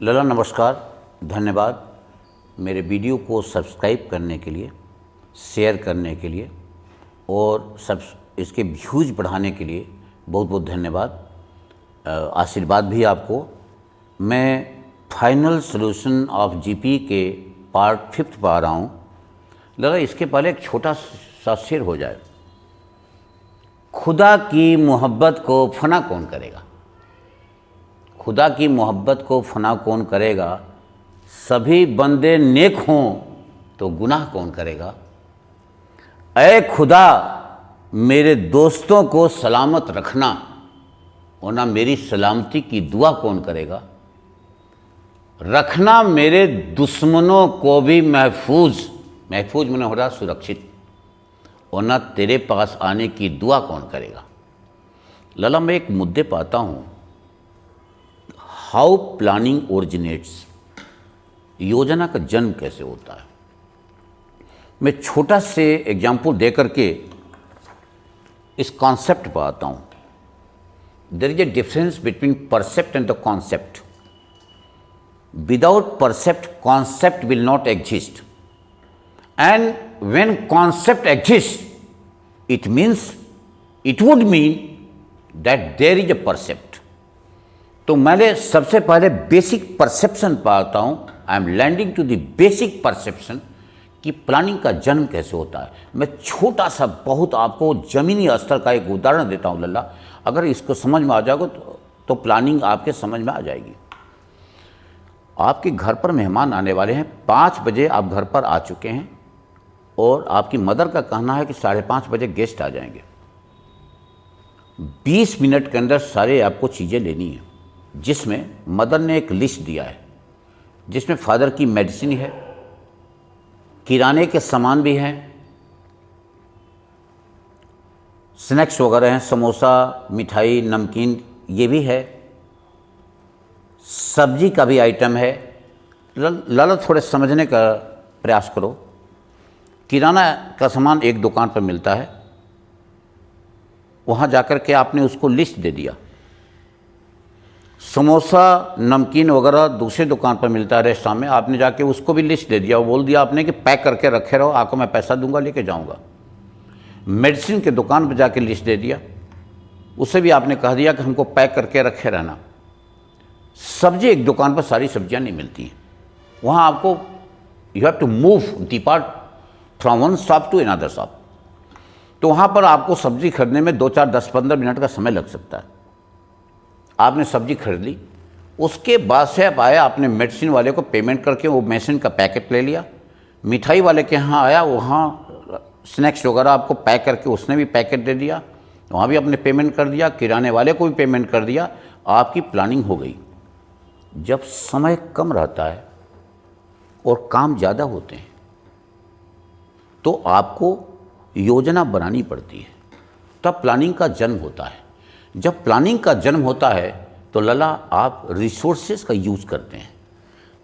लला नमस्कार, धन्यवाद मेरे वीडियो को सब्सक्राइब करने के लिए, शेयर करने के लिए और इसके व्यूज़ बढ़ाने के लिए बहुत बहुत धन्यवाद। आशीर्वाद भी आपको। मैं फाइनल सॉल्यूशन ऑफ जीपी के पार्ट 5 पा रहा हूँ। लला इसके पहले एक छोटा सा शेर हो जाए। खुदा की मोहब्बत को फना कौन करेगा, खुदा की मोहब्बत को फना कौन करेगा, सभी बंदे नेक हों तो गुनाह कौन करेगा। ऐ खुदा मेरे दोस्तों को सलामत रखना, वरना मेरी सलामती की दुआ कौन करेगा। रखना मेरे दुश्मनों को भी महफूज मैंने हो रहा सुरक्षित, वरना तेरे पास आने की दुआ कौन करेगा। लला मैं एक मुद्दे पर आता हूँ, हाउ प्लानिंग ओरिजिनेट्स, योजना का जन्म कैसे होता है। मैं छोटा से एग्जाम्पल दे करके इस कॉन्सेप्ट पर आता हूँ। There is a difference between percept and the concept. Without percept concept will not exist, and when concept exist it would mean that there is a percept। तो मैंने सबसे पहले बेसिक परसेप्शन पर आता हूँ। I am landing to the basic perception कि planning का जन्म कैसे होता है। मैं छोटा सा बहुत आपको जमीनी स्तर का एक उदाहरण देता हूँ लल्ला, अगर इसको समझ में आ जाएगा तो प्लानिंग आपके समझ में आ जाएगी। आपके घर पर मेहमान आने वाले हैं, 5 बजे आप घर पर आ चुके हैं और आपकी मदर का कहना है कि 5:30 बजे गेस्ट आ जाएंगे। 20 मिनट के अंदर सारे आपको चीज़ें लेनी है, जिसमें मदर ने एक लिस्ट दिया है, जिसमें फादर की मेडिसिन है, किराने के सामान भी हैं, स्नैक्स वगैरह हैं, समोसा, मिठाई, नमकीन ये भी है, सब्जी का भी आइटम है। लला थोड़े समझने का प्रयास करो। किराना का सामान एक दुकान पर मिलता है, वहाँ जाकर के आपने उसको लिस्ट दे दिया। समोसा, नमकीन वगैरह दूसरे दुकान पर मिलता है रेस्टोरेंट में, आपने जाके उसको भी लिस्ट दे दिया, बोल दिया आपने कि पैक करके रखे रहो, आपको मैं पैसा दूंगा लेके जाऊंगा। मेडिसिन के दुकान पर जाके लिस्ट दे दिया, उसे भी आपने कह दिया कि हमको पैक करके रखे रहना। सब्जी एक दुकान पर सारी सब्जियां नहीं मिलती हैं, वहाँ आपको you have to move depart from one shop to another shop. तो वहाँ पर आपको सब्जी खरीदने में 2, 4, 10, 15 मिनट का समय लग सकता है। आपने सब्जी खरीद ली, उसके बाद से आप आया, आपने मेडिसिन वाले को पेमेंट करके वो मेडिसिन का पैकेट ले लिया। मिठाई वाले के यहाँ आया, वहाँ स्नैक्स वगैरह आपको पैक करके उसने भी पैकेट दे दिया, वहाँ भी आपने पेमेंट कर दिया, किराने वाले को भी पेमेंट कर दिया। आपकी प्लानिंग हो गई। जब समय कम रहता है और काम ज़्यादा होते हैं तो आपको योजना बनानी पड़ती है, तब प्लानिंग का जन्म होता है। जब प्लानिंग का जन्म होता है तो लला आप रिसोर्सेज का यूज़ करते हैं।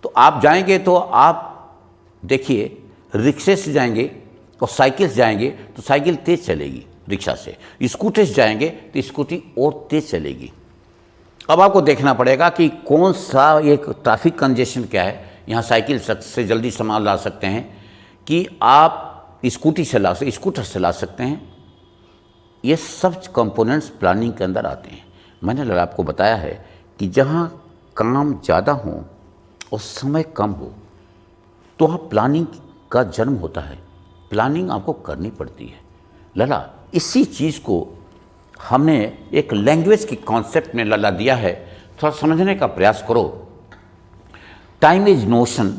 तो आप जाएंगे तो आप देखिए, रिक्शे से जाएंगे और साइकिल से जाएंगे तो साइकिल तेज़ चलेगी रिक्शा से, स्कूटर से जाएंगे तो स्कूटी और तेज़ चलेगी। अब आपको देखना पड़ेगा कि कौन सा एक ट्रैफिक कंजेशन क्या है, यहाँ साइकिल से जल्दी सामान ला सकते हैं कि आप स्कूटर से ला सकते हैं। ये सब कंपोनेंट्स प्लानिंग के अंदर आते हैं। मैंने आपको बताया है कि जहाँ काम ज़्यादा हो और समय कम हो तो वहाँ प्लानिंग का जन्म होता है। प्लानिंग आपको करनी पड़ती है। लला इसी चीज़ को हमने एक लैंग्वेज के कॉन्सेप्ट में लला दिया है, थोड़ा समझने का प्रयास करो। Time is notion,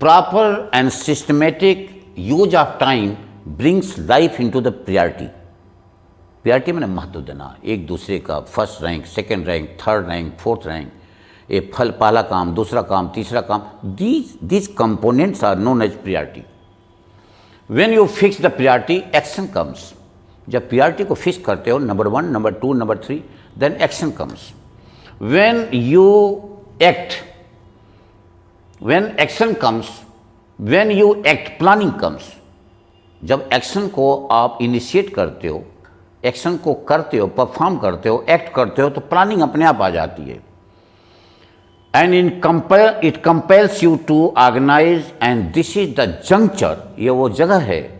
proper and systematic use of time brings life into the priority. Priority मैंने महत्व देना, एक दूसरे का, first rank, second rank, third rank, fourth rank, ये पहला काम, दूसरा काम, तीसरा काम, these components are known as priority। When you fix the priority, action comes। जब priority को फिक्स करते हो, number 1, number 2, number 3, then action comes। When you act, when action comes, when you act, planning comes। जब action को आप initiate करते हो, action को करते हो, परफॉर्म करते हो, एक्ट करते हो, तो प्लानिंग अपने आप आ जाती है। and it compels you to organize, and this is the juncture, ये वो जगह है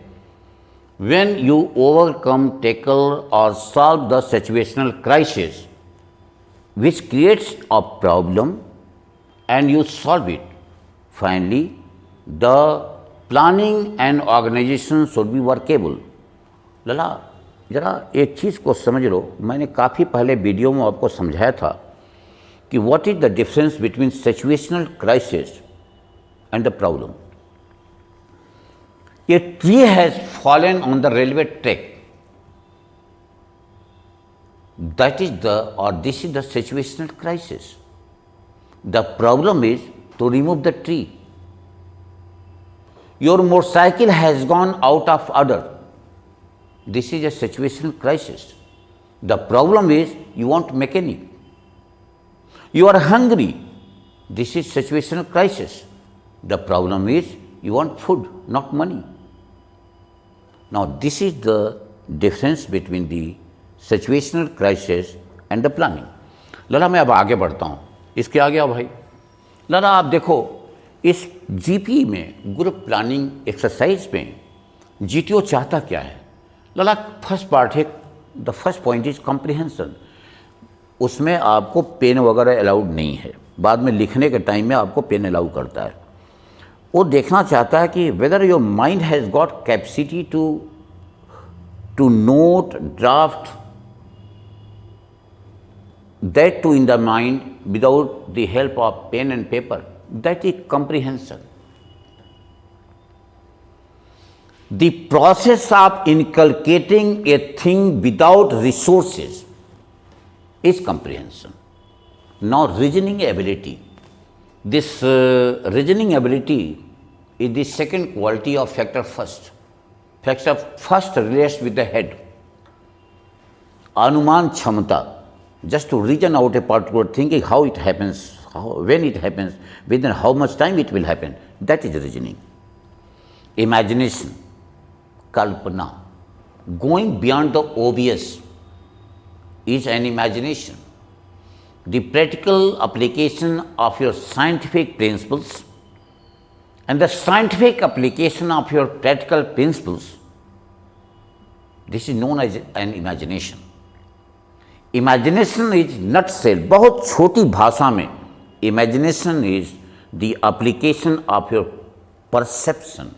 when you overcome, tackle or solve the situational crisis which creates a problem and you solve it. Finally, the planning and organization should be workable. लला ज़रा एक चीज़ को समझ लो, मैंने काफ़ी पहले वीडियो में आपको समझाया था कि what is the difference between situational crisis and the problem. A tree has fallen on the railway track. This is the situational crisis. The problem is to remove the tree. Your motorcycle has gone out of order. This is a situational crisis. The problem is you want mechanic. You are hungry. This is situational crisis. The problem is you want food, not money. Now, this is the difference between the situational crisis and the planning. लला मैं अब आगे बढ़ता हूँ, इसके आगे आओ भाई। लला आप देखो, इस जीपी में ग्रुप प्लानिंग एक्सरसाइज में जीटीओ चाहता क्या है? लला फर्स्ट पार्ट है, the first point is comprehension. उसमें आपको पेन वगैरह अलाउड नहीं है, बाद में लिखने के टाइम में आपको पेन अलाउ करता है। वो देखना चाहता है कि whether your mind has got capacity to note, draft that to in the mind without the help of pen and paper, that is comprehension. The process of inculcating a thing without resources is comprehension. Now, reasoning ability. This reasoning ability is the second quality of factor first. Factor first relates with the head. Anuman Chamata, just to reason out a particular thing, how it happens, when it happens, within how much time it will happen, that is reasoning. Imagination. Kalpana, going beyond the obvious is an imagination. The practical application of your scientific principles and the scientific application of your practical principles, this is known as an imagination. Imagination is nutshell, बहुत छोटी भाषा में imagination is the application of your perception,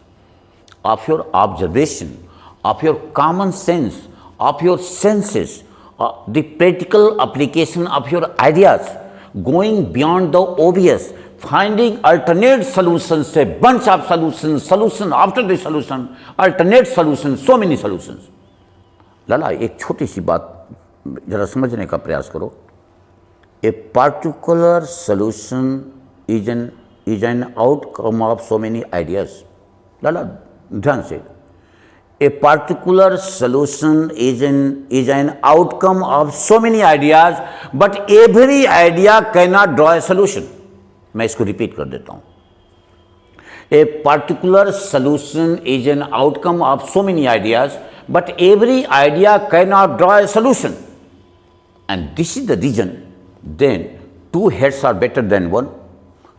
of your observation, of your common sense, of your senses, the practical application of your ideas, going beyond the obvious, finding alternate solutions, a bunch of solutions, solution after the solution, alternate solutions, so many solutions. लाला एक छोटी सी बात जरा समझने का प्रयास करो. A particular solution is an outcome of so many ideas. लाला ध्यान से, a particular solution is an outcome of so many ideas, but every idea cannot draw a solution. मैं इसको रिपीट कर देता हूँ. A particular solution is an outcome of so many ideas, but every idea cannot draw a solution. And this is the reason then 2 heads are better than 1,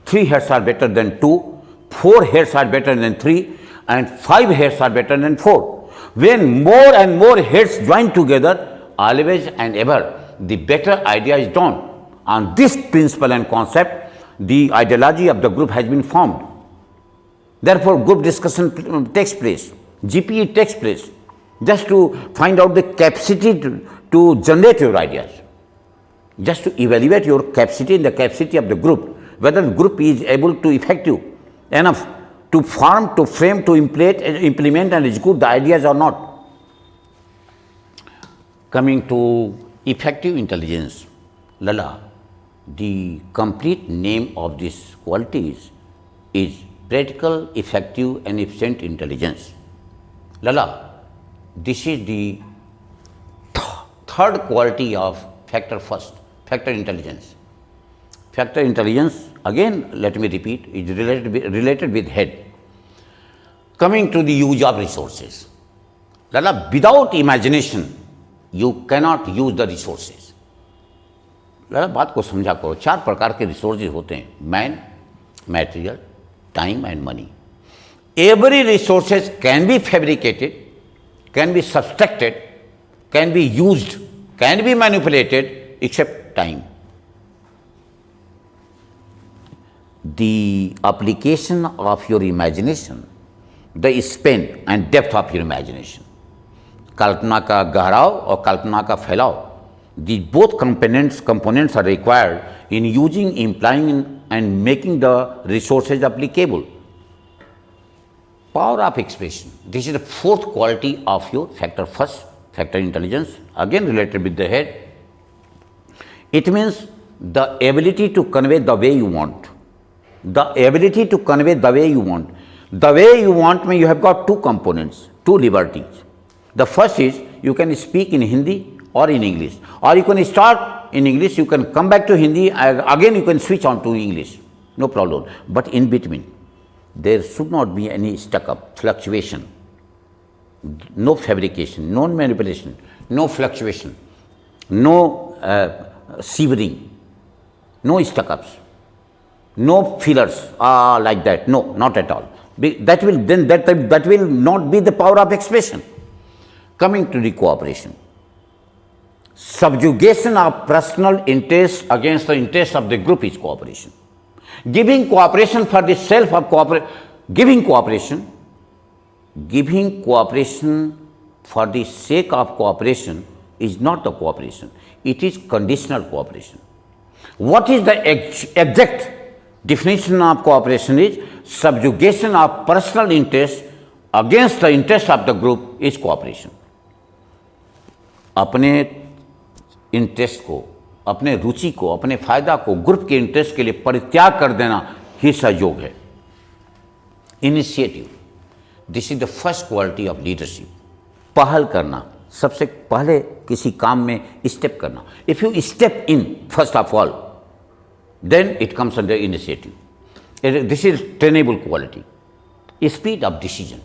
3 heads are better than 2, 4 heads are better than 3, and 5 heads are better than 4. When more and more heads join together, always and ever, the better idea is drawn. On this principle and concept, the ideology of the group has been formed. Therefore, group discussion takes place, GPE takes place, just to find out the capacity to generate your ideas, just to evaluate your capacity and the capacity of the group, whether the group is able to effective enough to form, to frame, to implement and execute the ideas or not. Coming to effective intelligence, Lala, the complete name of these qualities is practical, effective and efficient intelligence. Lala, this is the third quality of factor first, factor intelligence. Factor intelligence, again let me repeat, is related with head. Coming to the use of resources. Lala, without imagination, you cannot use the resources. लला बात को समझा करो। 4 प्रकार के resources होते हैं, man, material, time and money. Every resources can be fabricated, can be substracted, can be used, can be manipulated except time. The application of your imagination, the span and depth of your imagination, कल्पना का गहराव और कल्पना का फैलाव, the both components are required in using, implying and making the resources applicable. Power of expression, this is the 4th quality of your factor. First, factor intelligence, again related with the head. It means the ability to convey the way you want. The ability to convey the way you want. The way you want means you have got 2 components, 2 liberties. The first is you can speak in Hindi or in English, or you can start in English, you can come back to Hindi, again you can switch on to English, no problem. But in between, there should not be any stuck up, fluctuation, no fabrication, no manipulation, no fluctuation, no severing, no stuck ups. No fillers like that, no, not at all. That will not be the power of expression. Coming to the cooperation, subjugation of personal interest against the interest of the group is cooperation. Giving cooperation for the self of giving cooperation for the sake of cooperation is not the cooperation, it is conditional cooperation. What is the exact definition of cooperation? Is subjugation of personal interest against the interest of the group is cooperation. अपने interest को, अपने रुचि को, अपने फायदा को group के interest के लिए परित्याग कर देना ही सहयोग है। Initiative, this is the first quality of leadership. पहल करना, सबसे पहले किसी काम में स्टेप करना। If you step in first of all, then it comes under initiative. This is trainable quality. Speed of decision,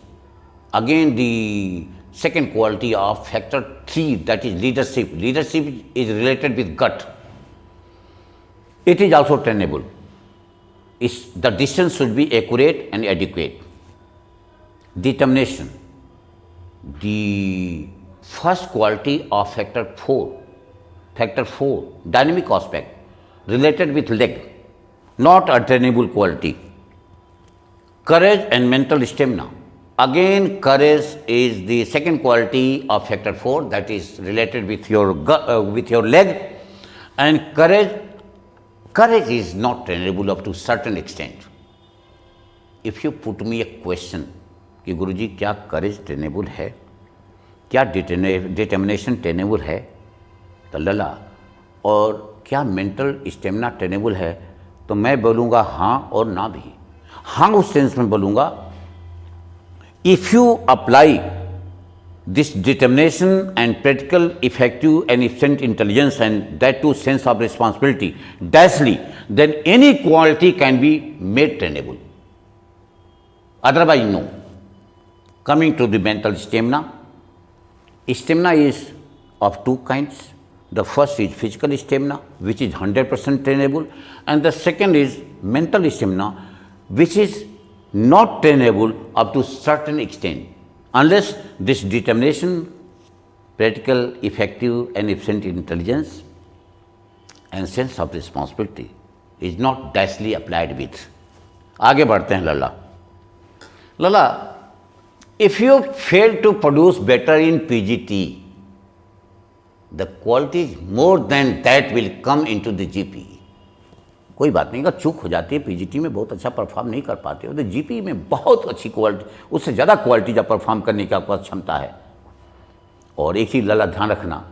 again the second quality of factor 3, that is leadership. Leadership is related with gut. It is also trainable. The decision should be accurate and adequate. Determination, the first quality of factor 4, dynamic aspect, related with leg, not attainable quality. Courage and mental stamina, again courage is the second quality of factor 4, that is related with your leg, and courage is not trainable up to certain extent. If you put me a question कि गुरुजी क्या courage trainable है, क्या determination trainable है, तो लला, और क्या mental stamina trainable है, तो मैं बोलूँगा हाँ और ना भी। हाँ उस सेंस में बोलूँगा, if you apply this determination and practical effective and efficient intelligence and that to sense of responsibility dashly, then any quality can be made trainable, otherwise no. Coming to the mental stamina, stamina is of 2 kinds. The first is physical stamina, which is 100% trainable, and the second is mental stamina, which is not trainable up to certain extent, unless this determination, practical, effective and efficient intelligence and sense of responsibility is not dashly applied with. आगे बढ़ते हैं लला, if you fail to produce better in PGT, the qualities more than that will come into the GP. कोई बात नहीं, अगर चूक हो जाती है, पीजीटी में बहुत अच्छा परफॉर्म नहीं कर पाते हो, तो जीपी में बहुत अच्छी क्वालिटी, उससे ज़्यादा क्वालिटी जब परफॉर्म करने की आपके पास क्षमता है। और एक चीज़ लला ध्यान रखना,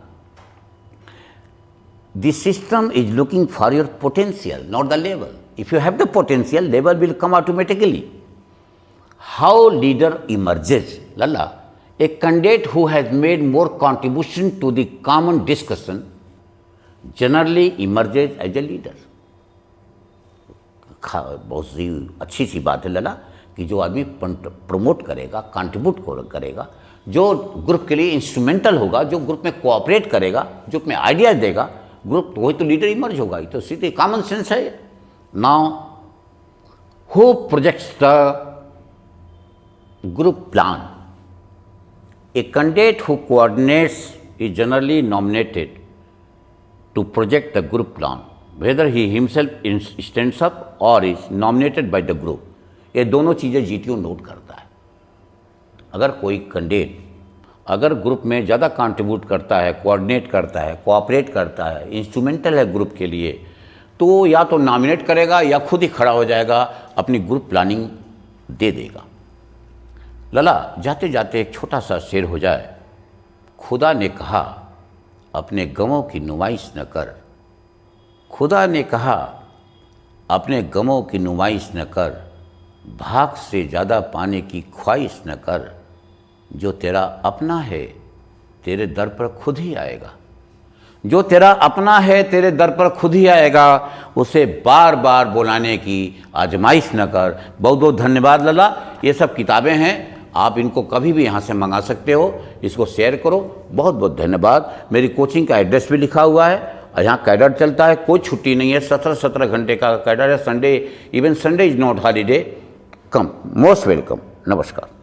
this system is looking for your potential, not the level. If you have the potential, level will come automatically. How leader emerges, Lalla, a candidate who has made more contribution to the common discussion generally emerges as a leader. बहुत सी अच्छी सी बात है लला कि जो आदमी promote करेगा, contribute करेगा, जो ग्रुप के लिए इंस्ट्रूमेंटल होगा, जो ग्रुप में कोऑपरेट करेगा, जो ग्रुप में आइडियाज देगा, ग्रुप तो वही तो लीडर इमर्ज होगा, ये तो सीधे कॉमन सेंस है। Now who projects the group plan? A candidate who coordinates is generally nominated to project the group plan, whether he himself stands up or is nominated by the group. ये दोनों चीज़ें GTU note करता है। अगर कोई candidate अगर group में ज़्यादा कंट्रीब्यूट करता है, कोऑर्डिनेट करता है, कोऑपरेट करता है, इंस्ट्रूमेंटल है ग्रुप के लिए, तो या तो नॉमिनेट करेगा या खुद ही खड़ा हो जाएगा, अपनी ग्रुप प्लानिंग दे देगा। लला, जाते जाते एक छोटा सा शेर हो जाए। खुदा ने कहा अपने गमों की नुमाइश न कर, खुदा ने कहा अपने गमों की नुमाइश न कर, भाग से ज़्यादा पाने की ख्वाहिश न कर, जो तेरा अपना है तेरे दर पर खुद ही आएगा, जो तेरा अपना है तेरे दर पर खुद ही आएगा, उसे बार बार बुलाने की आजमाइश न कर। बहुत बहुत धन्यवाद लला। ये सब किताबें हैं, आप इनको कभी भी यहाँ से मंगा सकते हो, इसको शेयर करो। बहुत बहुत धन्यवाद। मेरी कोचिंग का एड्रेस भी लिखा हुआ है और यहाँ कैडर चलता है, कोई छुट्टी नहीं है, 17 घंटे का कैडर है। Sunday, even Sunday is not holiday. Come, most welcome. नमस्कार।